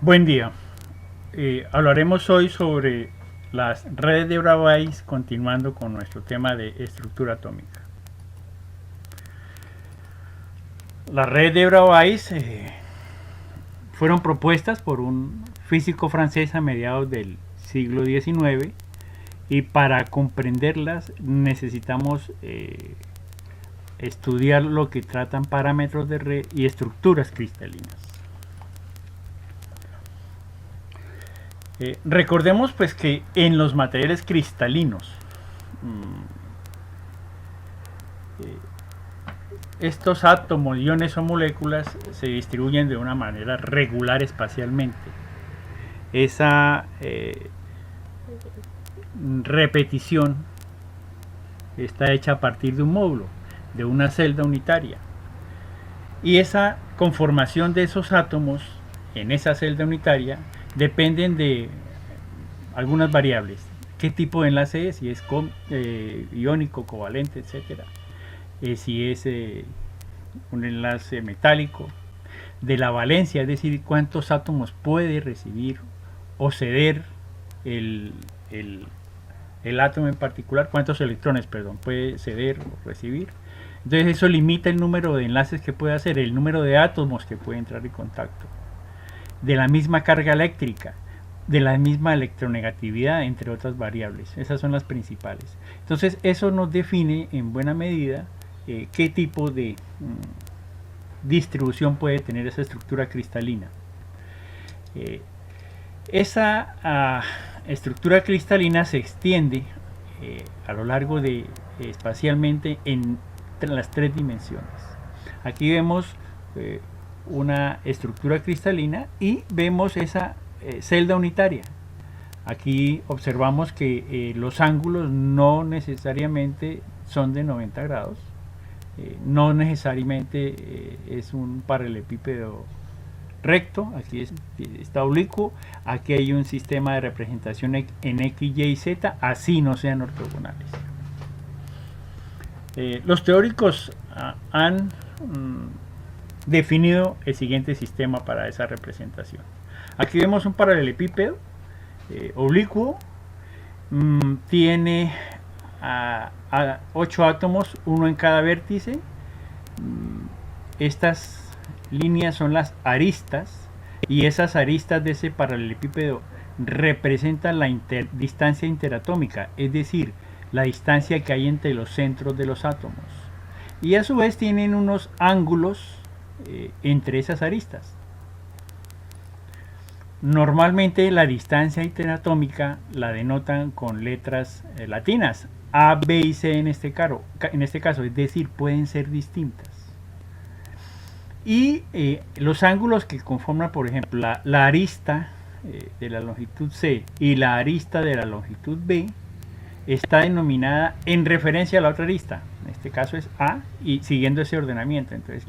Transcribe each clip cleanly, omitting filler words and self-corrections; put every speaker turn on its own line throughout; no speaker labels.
Buen día. Hablaremos hoy sobre las redes de Bravais, continuando con nuestro tema de estructura atómica. Las redes de Bravais fueron propuestas por un físico francés a mediados del siglo XIX, y para comprenderlas necesitamos estudiar lo que tratan parámetros de red y estructuras cristalinas. Recordemos pues que en los materiales cristalinos estos átomos, iones o moléculas se distribuyen de una manera regular espacialmente. Esa repetición está hecha a partir de un módulo, de una celda unitaria. Y esa conformación de esos átomos en esa celda unitaria dependen de algunas variables. ¿Qué tipo de enlace es? Si es iónico, covalente, etcétera. Si es un enlace metálico. De la valencia, es decir, cuántos átomos puede recibir o ceder el átomo en particular, cuántos electrones, perdón, puede ceder o recibir. Entonces eso limita el número de enlaces que puede hacer, el número de átomos que puede entrar en contacto. De la misma carga eléctrica, de la misma electronegatividad, entre otras variables. Esas son las principales. Entonces eso nos define en buena medida qué tipo de distribución puede tener esa estructura cristalina. Esa estructura cristalina se extiende a lo largo de espacialmente en las tres dimensiones. Aquí vemos una estructura cristalina y vemos esa celda unitaria. Aquí observamos que los ángulos no necesariamente son de 90 grados, no necesariamente es un paralelepípedo recto, aquí está oblicuo, aquí hay un sistema de representación en X, Y y Z, así no sean ortogonales. Los teóricos han definido el siguiente sistema para esa representación. Aquí vemos un paralelepípedo oblicuo, tiene 8 átomos, uno en cada vértice. Estas líneas son las aristas, y esas aristas de ese paralelepípedo representan la distancia interatómica, es decir, la distancia que hay entre los centros de los átomos, y a su vez tienen unos ángulos entre esas aristas. Normalmente la distancia interatómica la denotan con letras latinas, A, B y C en este caso, es decir, pueden ser distintas. Y los ángulos que conforman, por ejemplo, la arista de la longitud C y la arista de la longitud B, está denominada en referencia a la otra arista. En este caso es A, y siguiendo ese ordenamiento. Entonces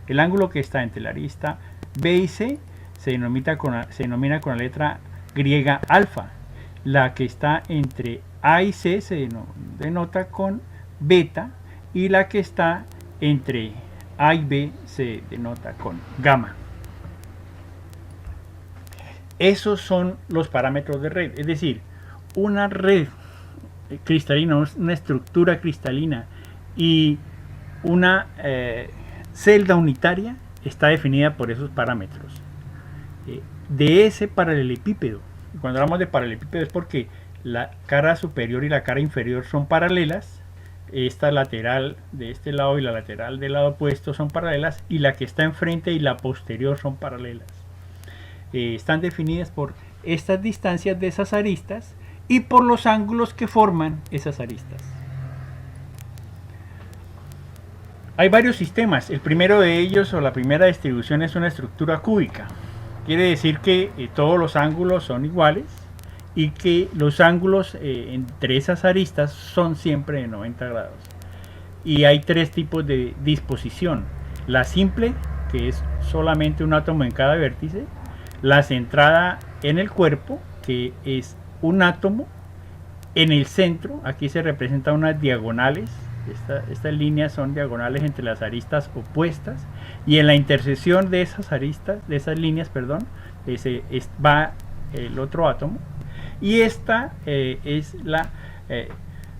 el ángulo que está entre la arista B y C se denomina con la letra griega alfa. La que está entre A y C se denota con beta, y la que está entre A y B se denota con gamma. Esos son los parámetros de red, es decir, una red cristalina, una estructura cristalina y una celda unitaria está definida por esos parámetros. De ese paralelepípedo, cuando hablamos de paralelepípedo es porque la cara superior y la cara inferior son paralelas, esta lateral de este lado y la lateral del lado opuesto son paralelas, y la que está enfrente y la posterior son paralelas. Están definidas por estas distancias de esas aristas y por los ángulos que forman esas aristas. Hay varios sistemas. El primero de ellos, o la primera distribución, es una estructura cúbica. Quiere decir que todos los ángulos son iguales y que los ángulos entre esas aristas son siempre de 90 grados. Y hay tres tipos de disposición: la simple, que es solamente un átomo en cada vértice; la centrada en el cuerpo, que es un átomo en el centro. Aquí se representan unas diagonales. Estas líneas son diagonales entre las aristas opuestas, y en la intersección de esas aristas, de esas líneas, perdón, va el otro átomo, y esta es la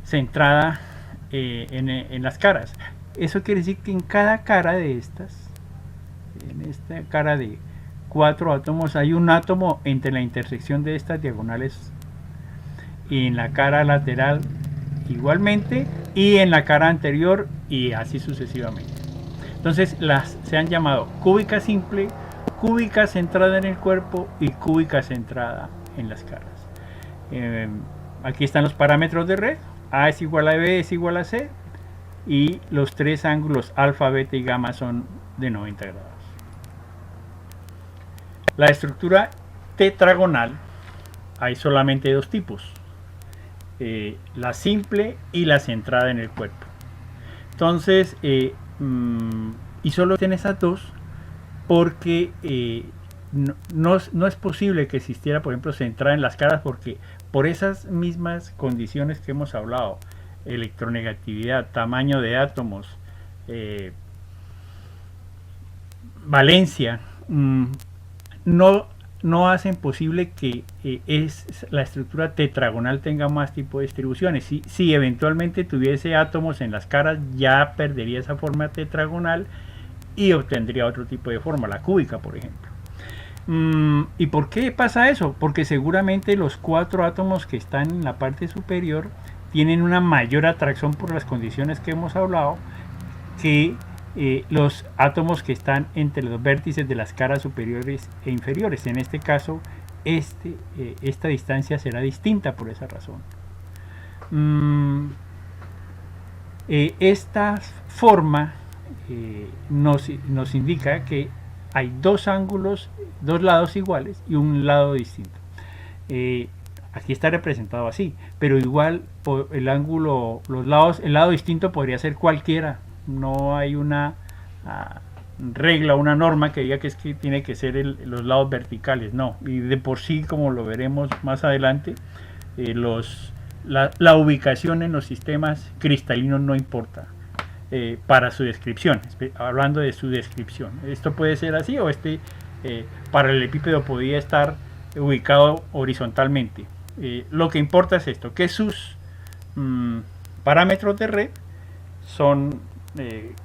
centrada en las caras. Eso quiere decir que en cada cara de estas, en esta cara de 4 átomos, hay un átomo entre la intersección de estas diagonales, y en la cara lateral igualmente, y en la cara anterior, y así sucesivamente. Entonces se han llamado cúbica simple, cúbica centrada en el cuerpo y cúbica centrada en las caras. Aquí están los parámetros de red. A es igual a B es igual a C, y los 3 ángulos alfa, beta y gamma son de 90 grados. La estructura tetragonal hay solamente 2 tipos, la simple y la centrada en el cuerpo. Entonces, y solo tiene esas 2 porque no es posible que existiera, por ejemplo, centrada en las caras, porque por esas mismas condiciones que hemos hablado, electronegatividad, tamaño de átomos, valencia, no hacen posible que la estructura tetragonal tenga más tipo de distribuciones. Si eventualmente tuviese átomos en las caras, ya perdería esa forma tetragonal y obtendría otro tipo de forma, la cúbica, por ejemplo. ¿Y por qué pasa eso? Porque seguramente los 4 átomos que están en la parte superior tienen una mayor atracción por las condiciones que hemos hablado que los átomos que están entre los vértices de las caras superiores e inferiores. En este caso, esta distancia será distinta por esa razón. Esta forma nos indica que hay 2 ángulos, 2 lados iguales y un lado distinto. Aquí está representado así, pero igual el ángulo, el lado distinto podría ser cualquiera. No hay una regla, una norma que diga que tiene que ser los lados verticales, no. Y de por sí, como lo veremos más adelante, la ubicación en los sistemas cristalinos no importa para su descripción, hablando de su descripción. Esto puede ser así, o paralelepípedo podría estar ubicado horizontalmente. Lo que importa es esto, que sus parámetros de red son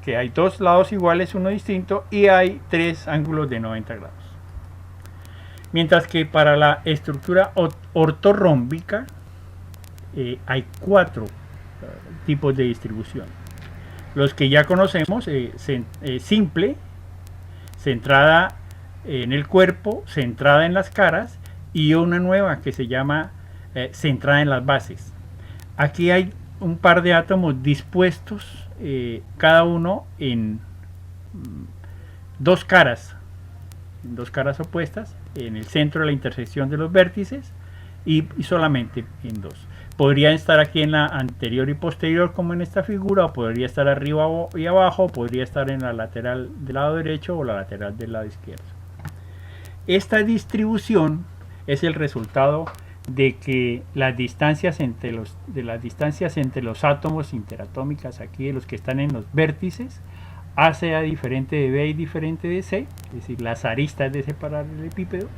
que hay 2 lados iguales, uno distinto, y hay 3 ángulos de 90 grados. Mientras que para la estructura ortorrómbica hay 4 tipos de distribución. Los que ya conocemos, simple, centrada en el cuerpo, centrada en las caras, y una nueva que se llama centrada en las bases. Aquí hay un par de átomos dispuestos, cada uno en 2 caras opuestas, en el centro de la intersección de los vértices, y solamente en 2. Podría estar aquí en la anterior y posterior, como en esta figura, o podría estar arriba y abajo, o podría estar en la lateral del lado derecho o la lateral del lado izquierdo. Esta distribución es el resultado de que las distancias entre los átomos interatómicas, aquí de los que están en los vértices, A sea diferente de B y diferente de C, es decir, las aristas de ese paralelepípedo,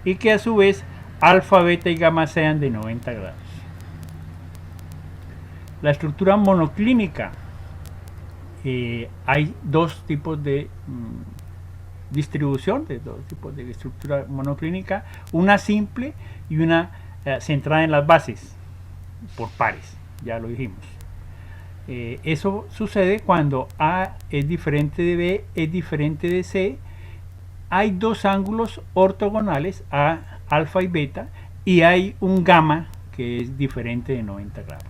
y que a su vez alfa, beta y gamma sean de 90 grados. La estructura monoclínica, hay 2 tipos de distribución, de 2 tipos de estructura monoclínica, una simple y una centrada en las bases por pares, ya lo dijimos. Eso sucede cuando A es diferente de B, es diferente de C, hay 2 ángulos ortogonales, A, alfa y beta, y hay un gamma que es diferente de 90 grados.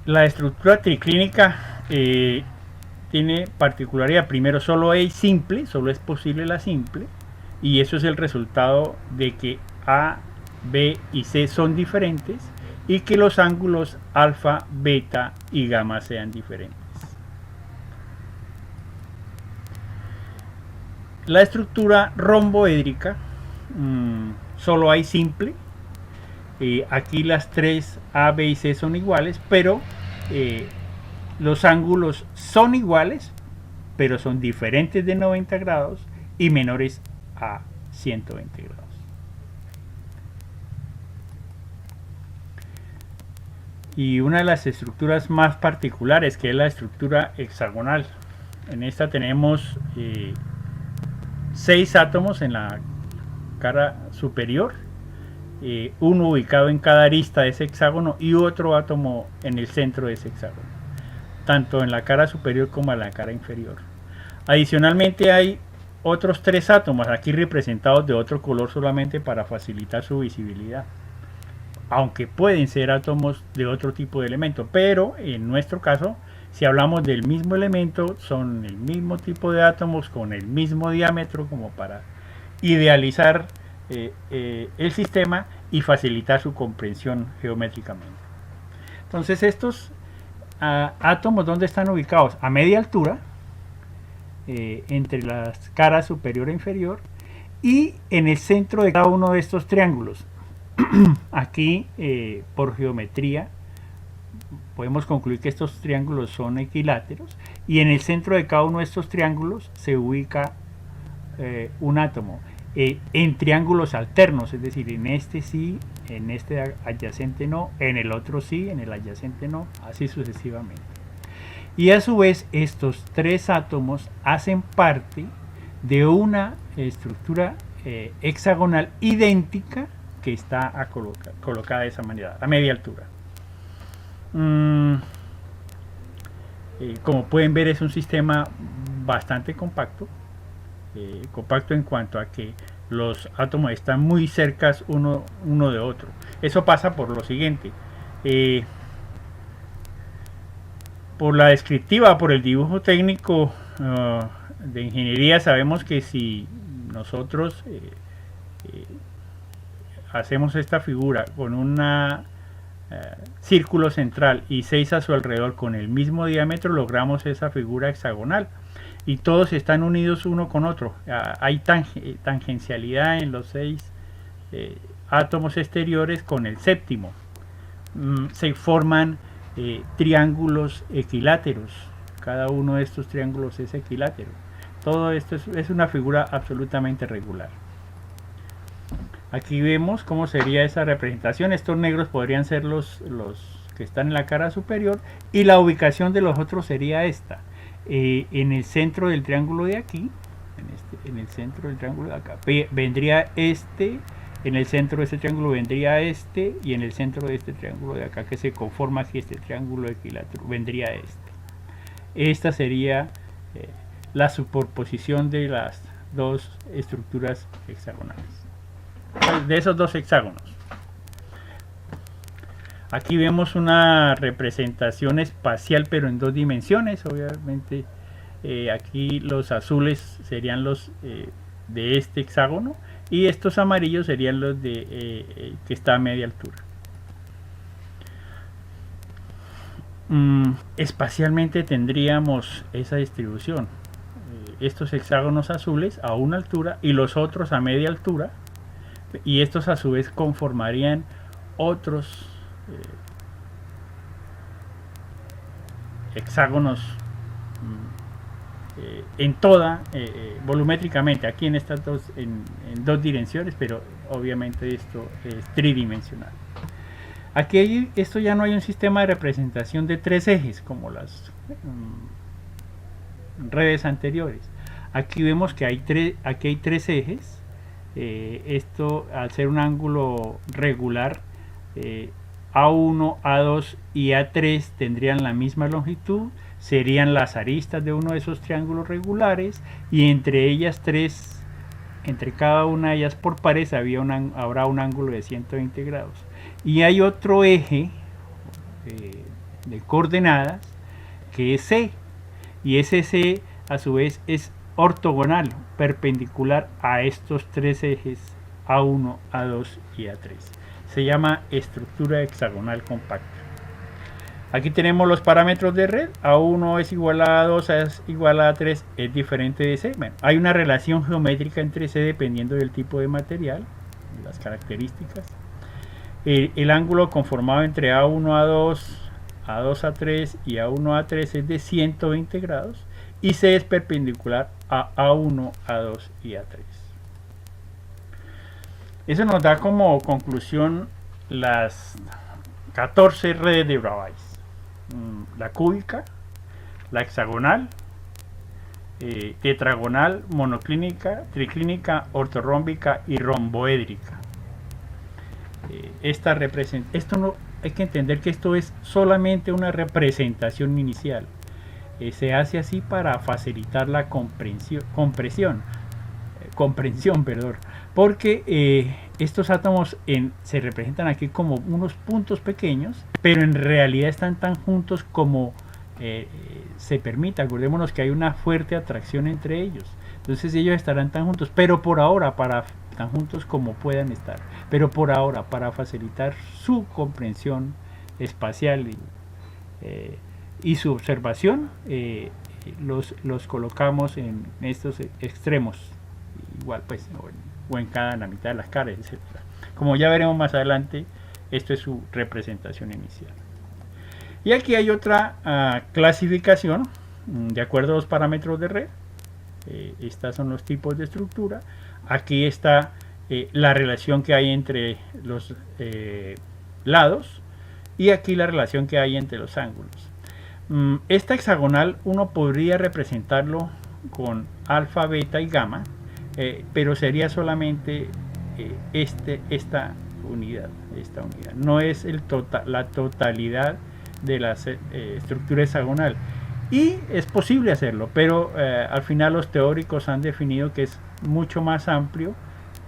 La estructura triclínica tiene particularidad. Primero, solo es simple, solo es posible la simple, y eso es el resultado de que A, B y C son diferentes y que los ángulos alfa, beta y gamma sean diferentes. La estructura romboédrica, solo hay simple. Aquí las 3 A, B y C son iguales, pero los ángulos son iguales, pero son diferentes de 90 grados y menores a 120 grados. Y una de las estructuras más particulares, que es la estructura hexagonal. En esta tenemos 6 átomos en la cara superior, uno ubicado en cada arista de ese hexágono y otro átomo en el centro de ese hexágono, tanto en la cara superior como en la cara inferior. Adicionalmente hay otros 3 átomos aquí representados de otro color solamente para facilitar su visibilidad, aunque pueden ser átomos de otro tipo de elemento, pero en nuestro caso, si hablamos del mismo elemento, son el mismo tipo de átomos con el mismo diámetro, como para idealizar el sistema y facilitar su comprensión geométricamente. Entonces estos átomos, ¿dónde están ubicados? A media altura, entre las caras superior e inferior, y en el centro de cada uno de estos triángulos. Aquí, por geometría, podemos concluir que estos triángulos son equiláteros, y en el centro de cada uno de estos triángulos se ubica un átomo en triángulos alternos, es decir, en este sí, en este adyacente no, en el otro sí, en el adyacente no, así sucesivamente. Y a su vez estos 3 átomos hacen parte de una estructura hexagonal idéntica que está colocada de esa manera, a media altura. Como pueden ver, es un sistema bastante compacto, compacto en cuanto a que los átomos están muy cerca uno de otro. Eso pasa por lo siguiente: por la descriptiva, por el dibujo técnico de ingeniería, sabemos que si nosotros hacemos esta figura con un círculo central y 6 a su alrededor con el mismo diámetro, logramos esa figura hexagonal, y todos están unidos uno con otro. Hay tangencialidad en los 6 átomos exteriores con el séptimo. Se forman triángulos equiláteros. Cada uno de estos triángulos es equilátero. Todo esto es una figura absolutamente regular. Aquí vemos cómo sería esa representación. Estos negros podrían ser los que están en la cara superior, y la ubicación de los otros sería esta. En el centro del triángulo de aquí, en el centro del triángulo de acá, vendría este. En el centro de este triángulo vendría este, y en el centro de este triángulo de acá, que se conforma aquí este triángulo equilátero, vendría este. Esta sería la superposición de las dos estructuras hexagonales, de esos dos hexágonos. Aquí vemos una representación espacial, pero en 2 dimensiones. Obviamente aquí los azules serían los de este hexágono, y estos amarillos serían los de que está a media altura. Espacialmente tendríamos esa distribución: estos hexágonos azules a una altura y los otros a media altura, y estos a su vez conformarían otros hexágonos en toda, volumétricamente, aquí en estas en 2 direcciones, pero obviamente esto es tridimensional. Aquí esto ya no hay un sistema de representación de 3 ejes como las redes anteriores. Aquí vemos que hay 3 ejes. Esto, al ser un ángulo regular, A1, A2 y A3 tendrían la misma longitud, serían las aristas de uno de esos triángulos regulares, y entre ellas 3, entre cada una de ellas por pares habrá un ángulo de 120 grados. Y hay otro eje de coordenadas que es C, y ese C a su vez es ortogonal, perpendicular a estos 3 ejes A1, A2 y A3. Se llama estructura hexagonal compacta. Aquí tenemos los parámetros de red. A1 es igual a A2, A es igual a A3, es diferente de C. Bueno, hay una relación geométrica entre C dependiendo del tipo de material, las características. El ángulo conformado entre A1, A2, A2, A3 y A1, A3 es de 120 grados. y C es perpendicular a A1, A2 y A3. Eso nos da como conclusión las 14 redes de Bravais: la cúbica, la hexagonal, tetragonal, monoclínica, triclínica, ortorrómbica y romboédrica. Esto no hay que entender que esto es solamente una representación inicial. Se hace así para facilitar la comprensión, perdón, porque estos átomos se representan aquí como unos puntos pequeños, pero en realidad están tan juntos como se permite. Acordémonos que hay una fuerte atracción entre ellos, entonces ellos estarán tan juntos, pero por ahora, tan juntos como puedan estar, pero por ahora, para facilitar su comprensión espacial y su observación, los colocamos en estos extremos, igual pues, o en la mitad de las caras, etc. Como ya veremos más adelante, esto es su representación inicial. Y aquí hay otra clasificación de acuerdo a los parámetros de red. Estos son los tipos de estructura. Aquí está la relación que hay entre los lados, y aquí la relación que hay entre los ángulos. Esta hexagonal uno podría representarlo con alfa, beta y gamma, pero sería solamente esta unidad. No es la totalidad de la estructura hexagonal, y es posible hacerlo, pero al final los teóricos han definido que es mucho más amplio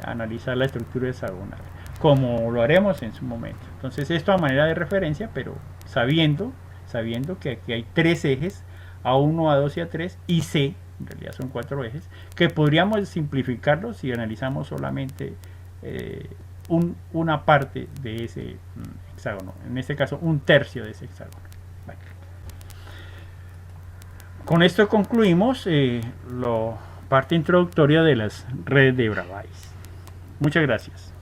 analizar la estructura hexagonal, como lo haremos en su momento. Entonces, esto a manera de referencia, pero sabiendo que aquí hay tres ejes, A1, A2 y A3, y C, en realidad son 4 ejes, que podríamos simplificarlos si analizamos solamente una parte de ese hexágono, en este caso un tercio de ese hexágono. Bueno. Con esto concluimos la parte introductoria de las redes de Bravais. Muchas gracias.